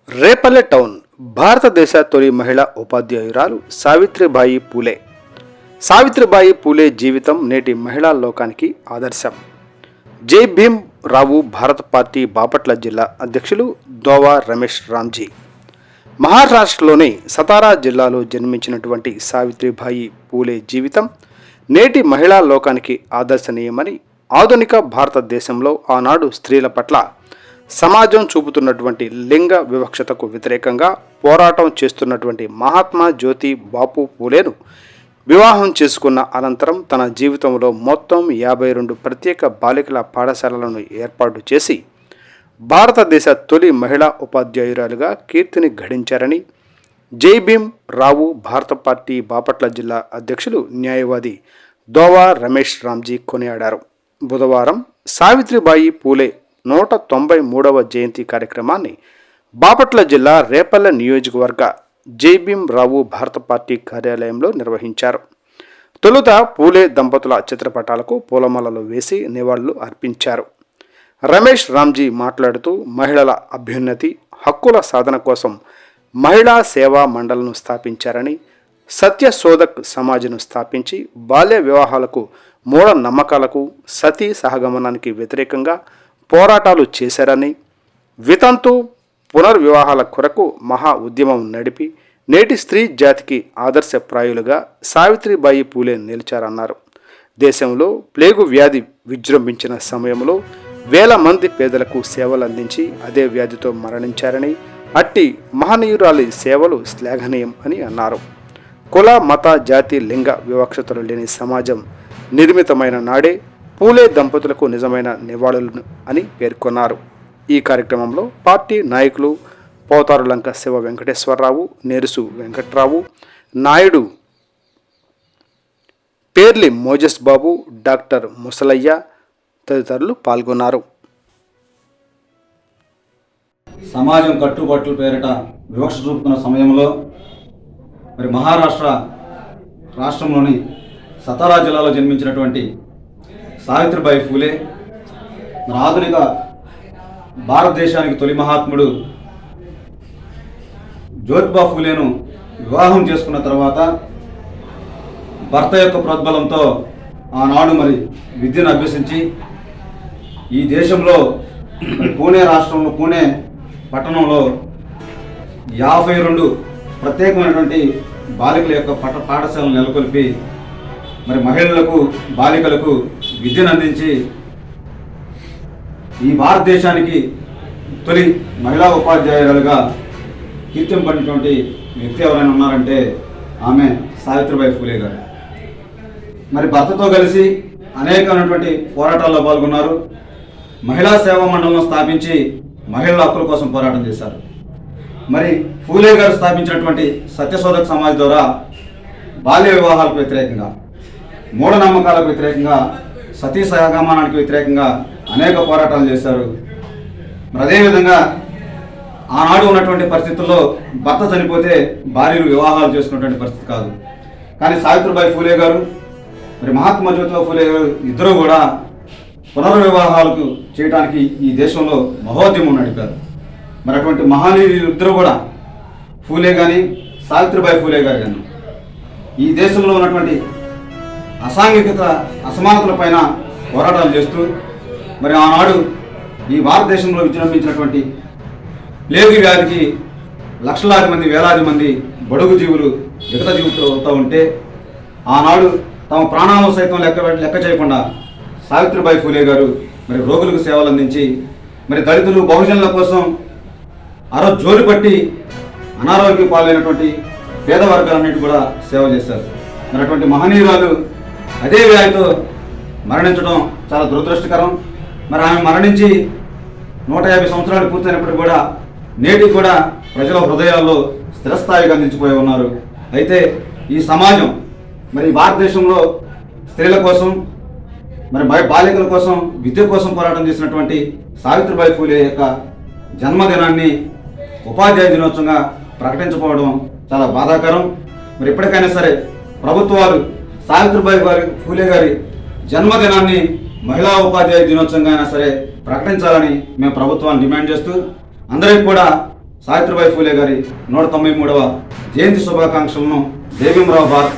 Repalle town భారతదేశ తొలి మహిళా ఉపాధ్యాయురాలు సావిత్రిబాయి పూలే. సావిత్రిబాయి పూలే జీవితం నేటి మహిళా లోకానికి ఆదర్శం. జై భీమ్ రావు భారత పార్టీ బాపట్ల జిల్లా అధ్యక్షులు దోవా రమేష్ రామ్జీ. మహారాష్ట్రలోని సతారా జిల్లాలో జన్మించినటువంటి సావిత్రిబాయి పూలే జీవితం నేటి మహిళా లోకానికి ఆదర్శనీయమని, ఆధునిక భారతదేశంలో ఆనాడు స్త్రీల పట్ల సమాజం చూపుతున్నటువంటి లింగ వివక్షతకు వ్యతిరేకంగా పోరాటం చేస్తున్నటువంటి మహాత్మా జ్యోతి బాపు పూలేను వివాహం చేసుకున్న అనంతరం తన జీవితంలో మొత్తం 52 ప్రత్యేక బాలికల పాఠశాలలను ఏర్పాటు చేసి భారతదేశ తొలి మహిళా ఉపాధ్యాయురాలుగా కీర్తిని గడించారని జై భీమ్ రావు భారత పార్టీ బాపట్ల జిల్లా అధ్యక్షులు న్యాయవాది దోవా రమేష్ రామ్జీ కొనియాడారు. బుధవారం సావిత్రిబాయి పూలే 193వ జయంతి కార్యక్రమాన్ని బాపట్ల జిల్లా రేపల్లె నియోజకవర్గ జై భీమ్ రావు భారత పార్టీ కార్యాలయంలో నిర్వహించారు. తొలుత పూలే దంపతుల చిత్రపటాలకు పూలమాలలు వేసి నివాళులు అర్పించారు. రమేష్ రామ్జీ మాట్లాడుతూ మహిళల అభ్యున్నతి, హక్కుల సాధన కోసం మహిళా సేవా మండళ్లను స్థాపించారని, సత్యశోధక్ సమాజ్ను స్థాపించి బాల్య వివాహాలకు, మూఢ నమ్మకాలకు, సతీ సహగమనానికి వ్యతిరేకంగా పోరాటాలు చేశారని, వితంతు పునర్వివాహాల కొరకు మహా ఉద్యమం నడిపి నేటి స్త్రీ జాతికి ఆదర్శప్రాయులుగా సావిత్రిబాయి పూలే నిలిచారన్నారు. దేశంలో ప్లేగు వ్యాధి విజృంభించిన సమయంలో వేల మంది పేదలకు సేవలందించి అదే వ్యాధితో మరణించారని, అట్టి మహనీయురాలి సేవలు శ్లాఘనీయం అని అన్నారు. కుల, మత, జాతి, లింగ వివక్షతలు లేని సమాజం నిర్మితమైన నాడే పూలే దంపతులకు నిజమైన నివాళులు అని పేర్కొన్నారు. ఈ కార్యక్రమంలో పార్టీ నాయకులు పోతారులంక శివ వెంకటేశ్వరరావు, నేరుసు వెంకట్రావు నాయుడు, పేర్లి మోజస్ బాబు, డాక్టర్ ముసలయ్య తదితరులు పాల్గొన్నారు. సమాజం కట్టుబాట్ల పేరిట వివక్ష చూపుతున్న సమయంలో మరి మహారాష్ట్ర రాష్ట్రంలోని సతారా జిల్లాలో జన్మించినటువంటి సావిత్రిబాయి పూలే ఆధునిక భారతదేశానికి తొలి మహాత్ముడు జ్యోతిబా పూలేను వివాహం చేసుకున్న తర్వాత భర్త యొక్క ప్రోద్బలంతో ఆనాడు మరి విద్యను అభ్యసించి ఈ దేశంలో పూణే రాష్ట్రంలో పూణే పట్టణంలో 52 ప్రత్యేకమైనటువంటి బాలికల యొక్క పాఠశాలను నెలకొల్పి మరి మహిళలకు, బాలికలకు విద్యను అందించి ఈ భారతదేశానికి తొలి మహిళా ఉపాధ్యాయురాలుగా కీర్తింపడినటువంటి వ్యక్తి ఎవరైనా ఉన్నారంటే ఆమె సావిత్రిబాయి పూలే గారు. మరి భర్తతో కలిసి అనేకమైనటువంటి పోరాటాల్లో పాల్గొన్నారు. మహిళా సేవా మండలం స్థాపించి మహిళల హక్కుల కోసం పోరాటం చేశారు. మరి పూలే గారు స్థాపించినటువంటి సత్యశోధక్ సమాజ్ ద్వారా బాల్య వివాహాలకు వ్యతిరేకంగా, మూఢనమ్మకాలకు వ్యతిరేకంగా, సతీ సహగమనానికి వ్యతిరేకంగా అనేక పోరాటాలు చేశారు. మరి అదేవిధంగా ఆనాడు ఉన్నటువంటి పరిస్థితుల్లో భర్త చనిపోతే భార్యలు వివాహాలు చేసుకున్నటువంటి పరిస్థితి కాదు. కానీ సావిత్రిబాయి పూలే గారు మరి మహాత్మా జ్యోతిబా పూలే గారు ఇద్దరూ కూడా పునర్వివాహాలకు చేయడానికి ఈ దేశంలో మహోద్యమం నడిపారు. మరి అటువంటి మహనీయులు ఇద్దరు కూడా పూలే కానీ సావిత్రిబాయి పూలే గారు కానీ ఈ దేశంలో ఉన్నటువంటి అసాంఘికత, అసమానతల పైన పోరాటాలు చేస్తూ మరి ఆనాడు ఈ భారతదేశంలో విజృంభించినటువంటి ప్లేగు వ్యాధికి లక్షలాది మంది, వేలాది మంది బడుగు జీవులు విగత జీవులు అవుతూ ఉంటే ఆనాడు తమ ప్రాణాలను సైతం లెక్క చేయకుండా సావిత్రిబాయి పూలే గారు మరి రోగులకు సేవలు అందించి మరి దళితులు, బహుజనుల కోసం జోలు పట్టి అనారోగ్యం పాలైనటువంటి పేద వర్గాలన్నిటి కూడా సేవ చేశారు. మరి అటువంటి మహనీయురాలు అదే వ్యాధితో మరణించడం చాలా దురదృష్టకరం. మరి ఆమె మరణించి 150 సంవత్సరాలు పూర్తయినప్పటికీ కూడా నేటికి కూడా ప్రజల హృదయాల్లో స్థిరస్థాయిగా నిలిచిపోయి ఉన్నారు. అయితే ఈ సమాజం మరి భారతదేశంలో స్త్రీల కోసం, మరి బాలికల కోసం, విద్య కోసం పోరాటం చేసినటువంటి సావిత్రిబాయి పూలే యొక్క జన్మదినాన్ని ఉపాధ్యాయ దినోత్సవంగా ప్రకటించకపోవడం చాలా బాధాకరం. మరి ఎప్పటికైనా సరే ప్రభుత్వాలు సావిత్రిబాయి పూలే గారి జన్మదినాన్ని మహిళా ఉపాధ్యాయ దినోత్సవంగా అయినా సరే ప్రకటించాలని మేము ప్రభుత్వాన్ని డిమాండ్ చేస్తూ అందరికీ కూడా సావిత్రిబాయి ఫూలే గారి 193వ జయంతి శుభాకాంక్షలను జై భీమరావు భారత్